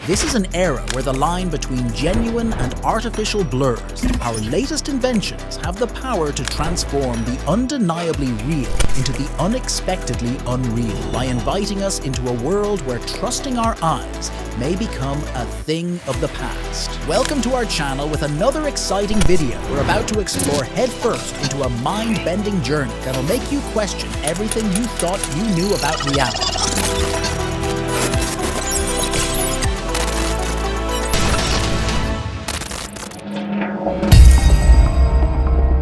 This is an era where the line between genuine and artificial blurs. Our latest inventions have the power to transform the undeniably real into the unexpectedly unreal by inviting us into a world where trusting our eyes may become a thing of the past. Welcome to our channel with another exciting video. We're about to explore headfirst into a mind-bending journey that'll make you question everything you thought you knew about reality.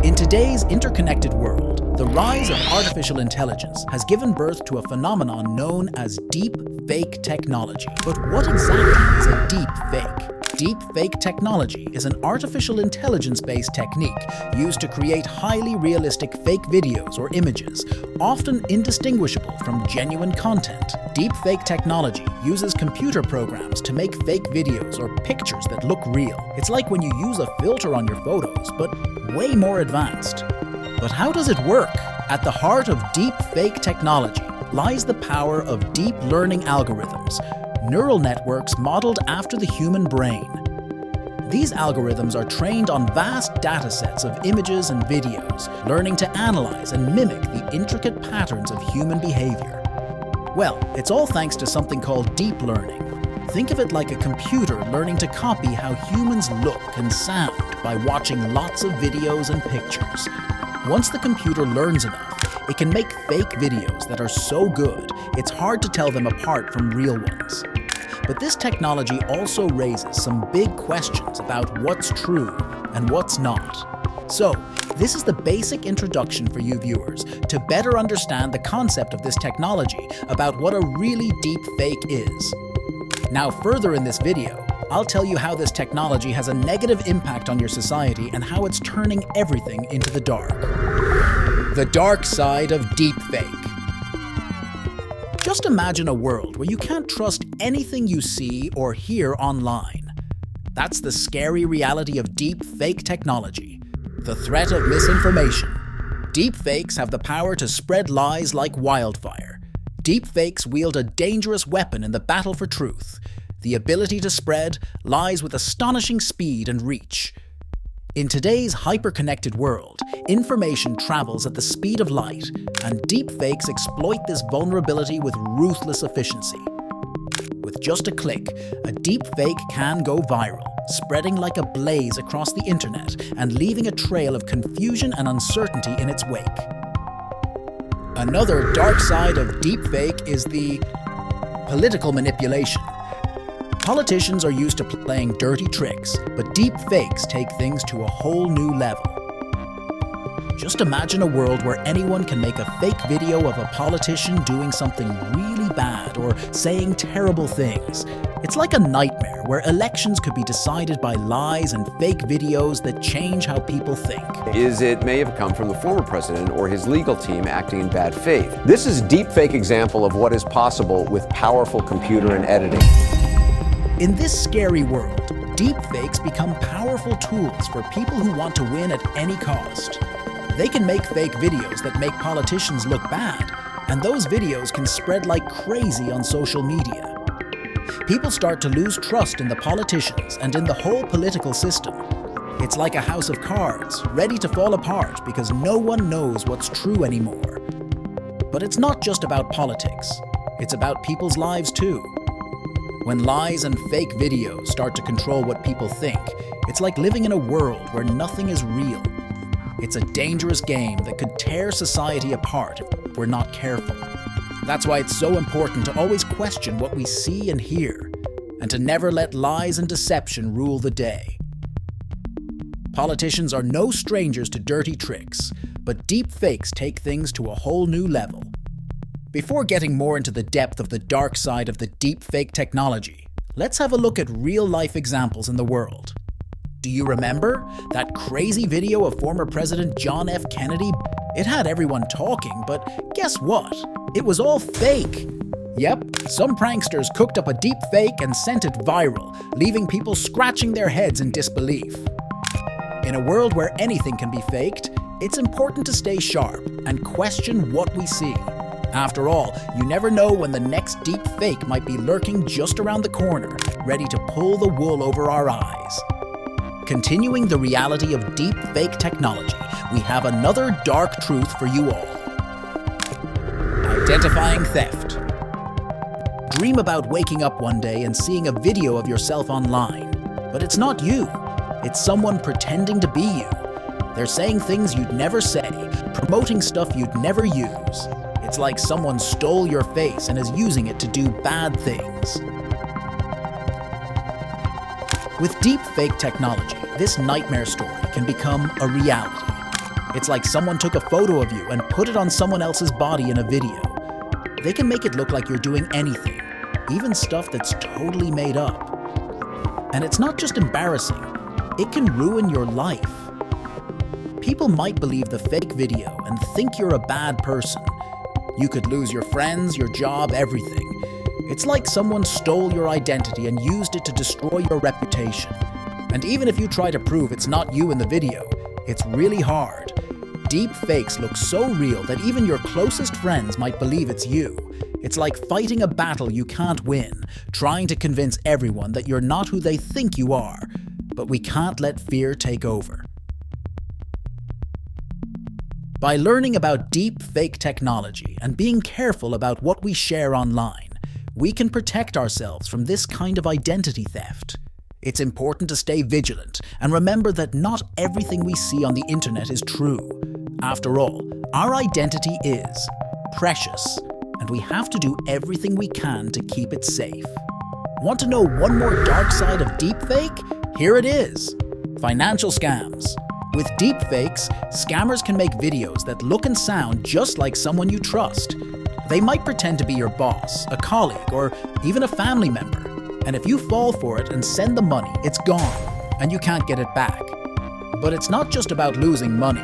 In today's interconnected world, the rise of artificial intelligence has given birth to a phenomenon known as deepfake technology. But what exactly is a deepfake? Deepfake technology is an artificial intelligence-based technique used to create highly realistic fake videos or images, often indistinguishable from genuine content. Deepfake technology uses computer programs to make fake videos or pictures that look real. It's like when you use a filter on your photos, but way more advanced. But how does it work? At the heart of deepfake technology lies the power of deep learning algorithms, neural networks modeled after the human brain. These algorithms are trained on vast datasets of images and videos, learning to analyze and mimic the intricate patterns of human behavior. Well, it's all thanks to something called deep learning. Think of it like a computer learning to copy how humans look and sound by watching lots of videos and pictures. Once the computer learns enough, it can make fake videos that are so good, it's hard to tell them apart from real ones. But this technology also raises some big questions about what's true and what's not. So, this is the basic introduction for you viewers to better understand the concept of this technology about what a really deep fake is. Now, further in this video, I'll tell you how this technology has a negative impact on your society and how it's turning everything into the dark. The dark side of deepfake. Just imagine a world where you can't trust anything you see or hear online. That's the scary reality of deepfake technology. The threat of misinformation. Deepfakes have the power to spread lies like wildfire. Deepfakes wield a dangerous weapon in the battle for truth. The ability to spread lies with astonishing speed and reach. In today's hyper-connected world, information travels at the speed of light, and deepfakes exploit this vulnerability with ruthless efficiency. With just a click, a deepfake can go viral, spreading like a blaze across the internet and leaving a trail of confusion and uncertainty in its wake. Another dark side of deepfake is the political manipulation. Politicians are used to playing dirty tricks, but deepfakes take things to a whole new level. Just imagine a world where anyone can make a fake video of a politician doing something really bad or saying terrible things. It's like a nightmare where elections could be decided by lies and fake videos that change how people think. It may have come from the former president or his legal team acting in bad faith. This is a deepfake example of what is possible with powerful computer and editing. In this scary world, deepfakes become powerful tools for people who want to win at any cost. They can make fake videos that make politicians look bad, and those videos can spread like crazy on social media. People start to lose trust in the politicians and in the whole political system. It's like a house of cards, ready to fall apart because no one knows what's true anymore. But it's not just about politics. It's about people's lives too. When lies and fake videos start to control what people think, it's like living in a world where nothing is real. It's a dangerous game that could tear society apart if we're not careful. That's why it's so important to always question what we see and hear, and to never let lies and deception rule the day. Politicians are no strangers to dirty tricks, but deepfakes take things to a whole new level. Before getting more into the depth of the dark side of the deepfake technology, let's have a look at real-life examples in the world. Do you remember that crazy video of former President John F. Kennedy? It had everyone talking, but guess what? It was all fake. Yep, some pranksters cooked up a deepfake and sent it viral, leaving people scratching their heads in disbelief. In a world where anything can be faked, it's important to stay sharp and question what we see. After all, you never know when the next deep fake might be lurking just around the corner, ready to pull the wool over our eyes. Continuing the reality of deep fake technology, we have another dark truth for you all. Identifying theft. Dream about waking up one day and seeing a video of yourself online. But it's not you. It's someone pretending to be you. They're saying things you'd never say, promoting stuff you'd never use. It's like someone stole your face and is using it to do bad things. With deep fake technology, this nightmare story can become a reality. It's like someone took a photo of you and put it on someone else's body in a video. They can make it look like you're doing anything, even stuff that's totally made up. And it's not just embarrassing, it can ruin your life. People might believe the fake video and think you're a bad person. You could lose your friends, your job, everything. It's like someone stole your identity and used it to destroy your reputation. And even if you try to prove it's not you in the video, it's really hard. Deep fakes look so real that even your closest friends might believe it's you. It's like fighting a battle you can't win, trying to convince everyone that you're not who they think you are. But we can't let fear take over. By learning about deep fake technology and being careful about what we share online, we can protect ourselves from this kind of identity theft. It's important to stay vigilant and remember that not everything we see on the internet is true. After all, our identity is precious, and we have to do everything we can to keep it safe. Want to know one more dark side of deepfake? Here it is: financial scams. With deepfakes, scammers can make videos that look and sound just like someone you trust. They might pretend to be your boss, a colleague, or even a family member. And if you fall for it and send the money, it's gone, and you can't get it back. But it's not just about losing money.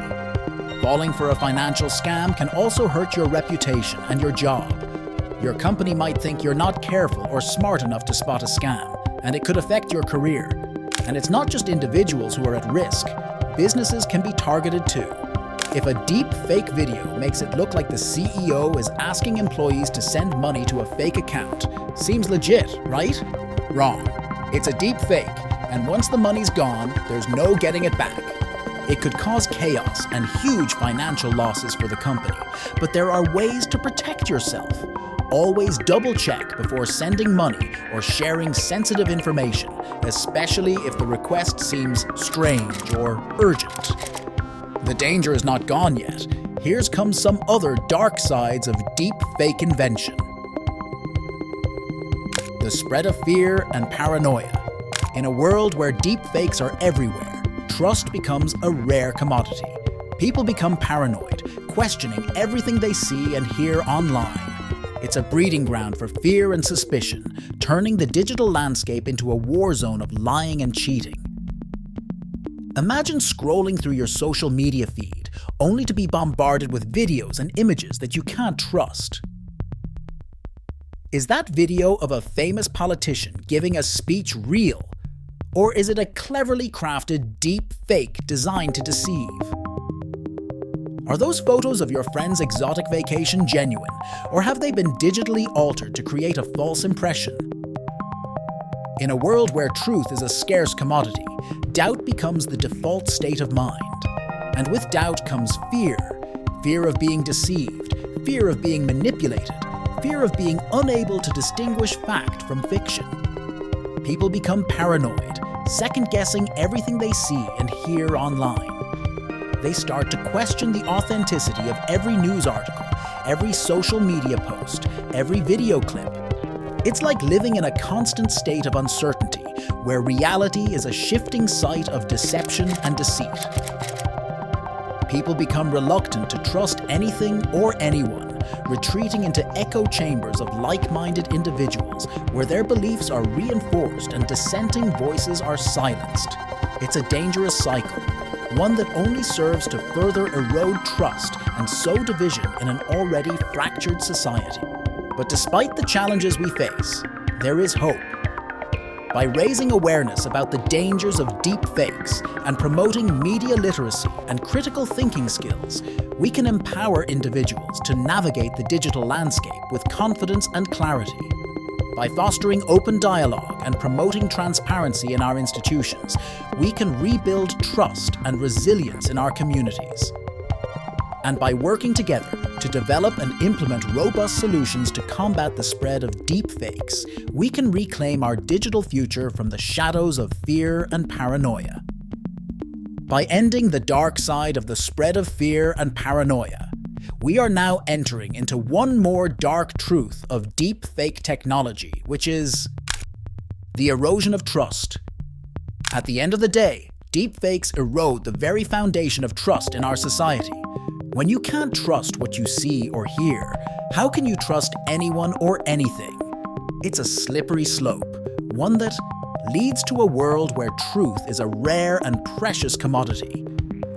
Falling for a financial scam can also hurt your reputation and your job. Your company might think you're not careful or smart enough to spot a scam, and it could affect your career. And it's not just individuals who are at risk. Businesses can be targeted too. If a deep fake video makes it look like the CEO is asking employees to send money to a fake account, seems legit, right? Wrong. It's a deep fake, and once the money's gone, there's no getting it back. It could cause chaos and huge financial losses for the company, but there are ways to protect yourself. Always double-check before sending money or sharing sensitive information, especially if the request seems strange or urgent. The danger is not gone yet. Here comes some other dark sides of deep fake invention. The spread of fear and paranoia. In a world where deep fakes are everywhere, trust becomes a rare commodity. People become paranoid, questioning everything they see and hear online. It's a breeding ground for fear and suspicion, turning the digital landscape into a war zone of lying and cheating. Imagine scrolling through your social media feed, only to be bombarded with videos and images that you can't trust. Is that video of a famous politician giving a speech real? Or is it a cleverly crafted deep fake designed to deceive? Are those photos of your friend's exotic vacation genuine, or have they been digitally altered to create a false impression? In a world where truth is a scarce commodity, doubt becomes the default state of mind. And with doubt comes fear. Fear of being deceived, fear of being manipulated, fear of being unable to distinguish fact from fiction. People become paranoid, second-guessing everything they see and hear online. They start to question the authenticity of every news article, every social media post, every video clip. It's like living in a constant state of uncertainty, where reality is a shifting site of deception and deceit. People become reluctant to trust anything or anyone, retreating into echo chambers of like-minded individuals where their beliefs are reinforced and dissenting voices are silenced. It's a dangerous cycle, one that only serves to further erode trust and sow division in an already fractured society. But despite the challenges we face, there is hope. By raising awareness about the dangers of deepfakes and promoting media literacy and critical thinking skills, we can empower individuals to navigate the digital landscape with confidence and clarity. By fostering open dialogue and promoting transparency in our institutions, we can rebuild trust and resilience in our communities. And by working together to develop and implement robust solutions to combat the spread of deepfakes, we can reclaim our digital future from the shadows of fear and paranoia. By ending the dark side of the spread of fear and paranoia, we are now entering into one more dark truth of deepfake technology, which is the erosion of trust. At the end of the day, deepfakes erode the very foundation of trust in our society. When you can't trust what you see or hear, how can you trust anyone or anything? It's a slippery slope, one that leads to a world where truth is a rare and precious commodity.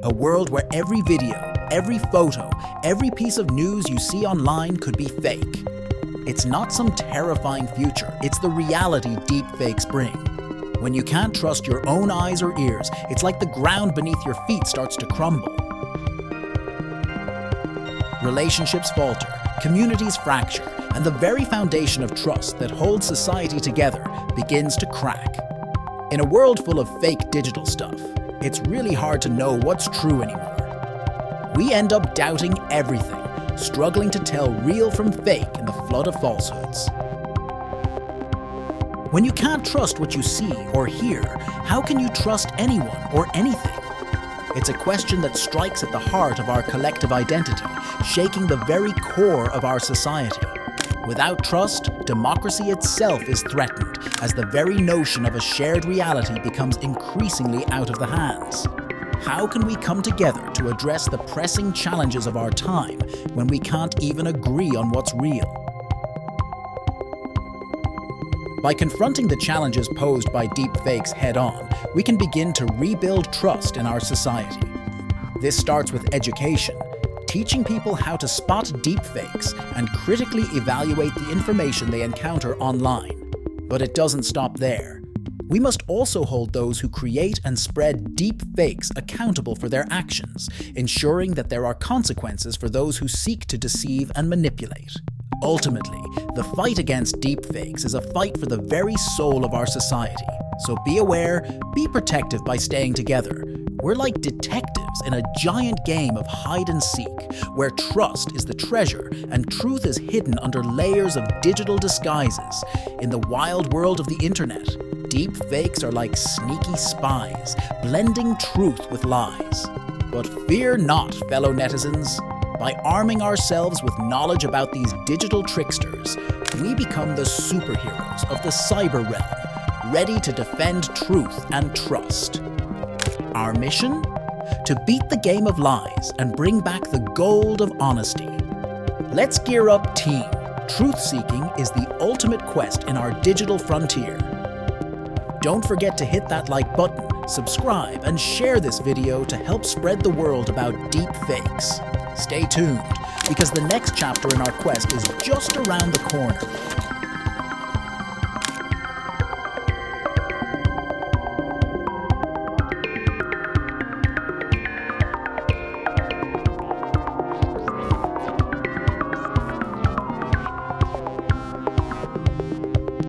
A world where every video, every photo, every piece of news you see online could be fake. It's not some terrifying future, it's the reality deepfakes bring. When you can't trust your own eyes or ears, it's like the ground beneath your feet starts to crumble. Relationships falter, communities fracture, and the very foundation of trust that holds society together begins to crack. In a world full of fake digital stuff, it's really hard to know what's true anymore. We end up doubting everything, struggling to tell real from fake in the flood of falsehoods. When you can't trust what you see or hear, how can you trust anyone or anything? It's a question that strikes at the heart of our collective identity, shaking the very core of our society. Without trust, democracy itself is threatened, as the very notion of a shared reality becomes increasingly out of the hands. How can we come together to address the pressing challenges of our time when we can't even agree on what's real? By confronting the challenges posed by deepfakes head-on, we can begin to rebuild trust in our society. This starts with education, teaching people how to spot deepfakes and critically evaluate the information they encounter online. But it doesn't stop there. We must also hold those who create and spread deepfakes accountable for their actions, ensuring that there are consequences for those who seek to deceive and manipulate. Ultimately, the fight against deepfakes is a fight for the very soul of our society. So be aware, be protective by staying together. We're like detectives in a giant game of hide and seek, where trust is the treasure and truth is hidden under layers of digital disguises. In the wild world of the internet, deepfakes are like sneaky spies, blending truth with lies. But fear not, fellow netizens. By arming ourselves with knowledge about these digital tricksters, we become the superheroes of the cyber realm, ready to defend truth and trust. Our mission? To beat the game of lies and bring back the gold of honesty. Let's gear up, team. Truth-seeking is the ultimate quest in our digital frontier. Don't forget to hit that like button, subscribe, and share this video to help spread the word about deepfakes. Stay tuned, because the next chapter in our quest is just around the corner.